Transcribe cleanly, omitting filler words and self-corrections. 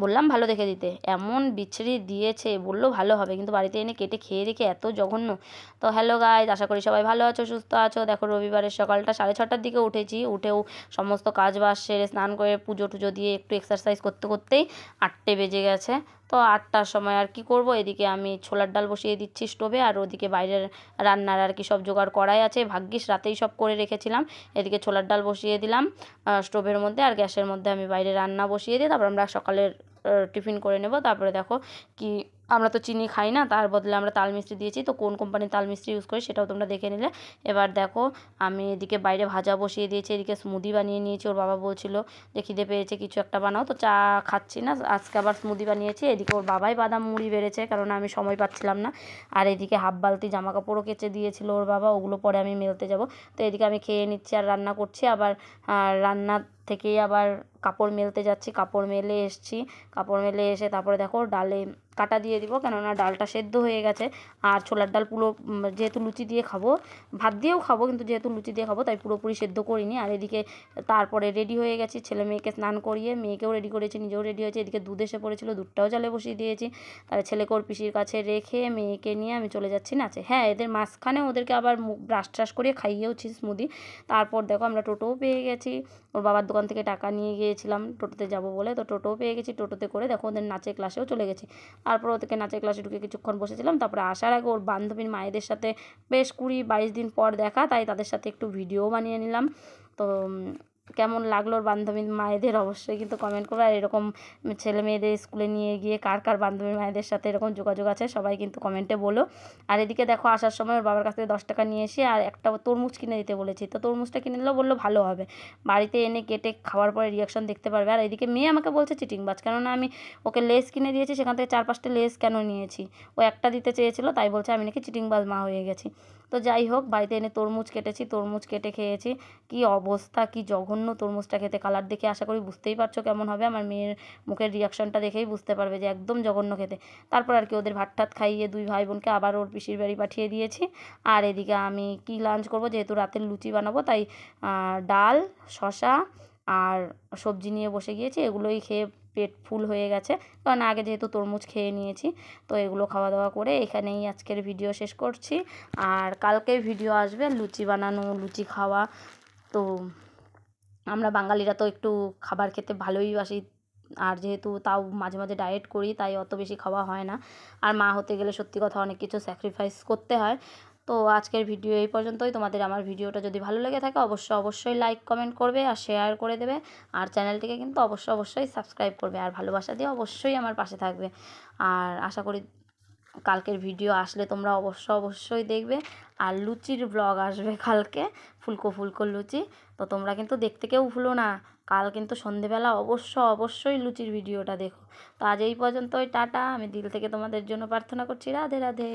বললাম ভালো দেখে দিতে, এমন বিচ্ছিরি দিয়েছে, বললো ভালো হবে, কিন্তু বাড়িতে এনে কেটে খেয়ে রেখে এত জঘন্য। তো হ্যালো গাইজ, আশা করি সবাই ভালো আছো, সুস্থ আছো। দেখো রবিবারের সকালটা 6:30টার দিকে উঠেছি, উঠেও সমস্ত কাজ বাজ সেরে স্নান করে পুজো টুজো দিয়ে একটু এক্সারসাইজ করতে করতেই 8টে বেজে গেছে। তো 8টার সময় আর কি করব, এদিকে আমি ছোলার ডাল বসিয়ে দিচ্ছি স্টোভে, আর ওদিকে বাইরের রান্নার আর কি সব জোগাড় করাই আছে, ভাগ্যিস রাতেই সব করে রেখেছিলাম। এদিকে ছোলার ডাল বসিয়ে দিলাম স্টোভের মধ্যে, আর গ্যাসের মধ্যে আমি বাইরে রান্না বসিয়ে দিই, তারপর আমরা সকালের টিফিন করে নেব। তারপরে দেখো কি, আমরা তো চিনি খাই না, তার বদলে আমরা তাল মিষ্টি দিয়েছি, তো কোন কোম্পানির তাল মিষ্টি ইউজ করি সেটাও তোমরা দেখে নিলে। এবার দেখো আমি এদিকে বাইরে ভাজা বসিয়ে দিয়েছি, এদিকে স্মুদি বানিয়ে নিয়েছি। ওর বাবা বলছিল যে খিদে পেয়েছে কিছু একটা বানাও, তো চা খাচ্ছি না, আজকে আবার স্মুদি বানিয়েছি। এদিকে ওর বাবাই বাদাম মুড়ি বেড়েছে, কারণ আমি সময় পাচ্ছিলাম না। আর এদিকে হাফ বালতি জামা কাপড়ও কেচে দিয়েছিল ওর বাবা, ওগুলো পরে আমি মেলতে যাব। তো এদিকে আমি খেয়ে নিচ্ছি আর রান্না করছি, আবার রান্না থেকেই আবার কাপড় মেলতে যাচ্ছি, কাপড় মেলে এসেছি। কাপড় মেলে এসে তারপরে দেখো ডালে কাটা দিয়ে দিব, কেননা ডালটা সেদ্ধ হয়ে গেছে। আর ছোলার ডাল পুরো যেহেতু লুচি দিয়ে খাবো, ভাত দিয়েও খাবো, কিন্তু যেহেতু লুচি দিয়ে খাবো তাই পুরোপুরি সেদ্ধ করিনি। আর এদিকে তারপরে রেডি হয়ে গেছি, ছেলে মেয়েকে স্নান করিয়ে, মেয়েকেও রেডি করেছি, নিজেও রেডি হয়েছে। এদিকে দুধ এসে পড়েছিল, দুধটাও জালে বসিয়ে দিয়েছি। তাহলে ছেলেকে ওর পিসির কাছে রেখে মেয়েকে নিয়ে আমি চলে যাচ্ছি নাচে। হ্যাঁ, এদের মাঝখানে ওদেরকে আবার মুখ ব্রাশ ট্রাশ করিয়ে খাইয়েওছি স্মুদি। তারপর দেখো আমরা টোটোও পেয়ে গেছি, ওর বাবার দোকান থেকে টাকা নিয়ে গিয়েছিলাম টোটোতে যাব বলে, তো টোটোও পেয়ে গেছি। টোটোতে করে দেখো ওদের নাচের ক্লাসেও চলে গেছি। তারপর ওদেরকে নাচের ক্লাসে ঢুকে কিছুক্ষণ বসেছিলাম। তারপরে আসার আগে ওর বান্ধবীর মায়েদের সাথে বেশ 20-22 দিন পর দেখা, তাই তাদের সাথে একটু ভিডিও বানিয়ে নিলাম। তো কেমন লাগলো ওর বান্ধবীর মায়েদের অবশ্যই কিন্তু কমেন্ট করো। আর এরকম ছেলে মেয়েদের স্কুলে নিয়ে গিয়ে কার কার বান্ধবীর মায়েদের সাথে এরকম যোগাযোগ আছে সবাই কিন্তু কমেন্টে বলো। আর এদিকে দেখো আসার সময় ওর বাবার কাছ থেকে 10 টাকা নিয়ে এসে আর একটা তরমুজ কিনে দিতে বলেছি, তো তরমুজটা কিনে দিলেও বললো ভালো হবে, বাড়িতে এনে কেটে খাওয়ার পরে রিয়াকশন দেখতে পারবে। আর এদিকে মেয়ে আমাকে বলছে চিটিংবাজ, কেননা আমি ওকে লেস কিনে দিয়েছি, সেখান থেকে 4-5টে লেস কেন নিয়েছি, ও একটা দিতে চেয়েছিল, তাই বলছে আমি নাকি চিটিংবাজ মা হয়ে গেছি। তো যাই হোক, বাড়িতে এনে তরমুজ কেটেছি, তরমুজ কেটে খেয়েছি। কি অবস্থা, কি জঘন্য তরমুজটা খেতে, কালার দেখে আশা করি বুঝতেই পারছো কেমন হবে, আমার মেয়ের মুখের রিয়াকশনটা দেখেই বুঝতে পারবে যে একদম জঘন্য খেতে। তারপর আর কি ওদের ভাত টাত খাইয়ে দুই ভাই বোনকে আবার ওর পিসির বাড়ি পাঠিয়ে দিয়েছি। আর এদিকে আমি কি লাঞ্চ করব, যেহেতু রাতের লুচি বানাবো, তাই ডাল, শশা আর সবজি নিয়ে বসে গিয়েছি, এগুলোই খেয়ে পেট ফুল হয়ে গেছে, কারণ আগে যেহেতু তরমুজ খেয়ে নিয়েছি। তো এগুলো খাওয়া দাওয়া করে এখানেই আজকের ভিডিও শেষ করছি। আর কালকে ভিডিও আসবে লুচি বানানো, লুচি খাওয়া। তো আমরা বাঙালিরা তো একটু খাবার খেতে ভালোই বাসি, আর যেহেতু তাও মাঝে মাঝে ডায়েট করি, তাই অত বেশি খাওয়া হয় না। আর মা হতে গেলে সত্যি কথা অনেক কিছু স্যাক্রিফাইস করতে হয়। তো আজকের ভিডিও এই পর্যন্তই। তোমাদের আমার ভিডিওটা যদি ভালো লেগে থাকে অবশ্যই লাইক কমেন্ট করবে আর শেয়ার করে দেবে। আর চ্যানেলটিকে কিন্তু অবশ্যই সাবস্ক্রাইব করবে, আর ভালোবাসা দিয়ে অবশ্যই আমার পাশে থাকবে। আর আশা করি কালকের ভিডিও আসলে তোমরা অবশ্যই দেখবে। আর লুচির ব্লগ আসবে কালকে, ফুলকো ফুলকো লুচি। তো তোমরা কিন্তু দেখতে কেউ ভুলো না, কাল কিন্তু সন্ধেবেলা অবশ্যই লুচির ভিডিওটা দেখো। তো আজ এই পর্যন্তই, টাটা। আমি দিল থেকে তোমাদের জন্য প্রার্থনা করছি, রাধে রাধে।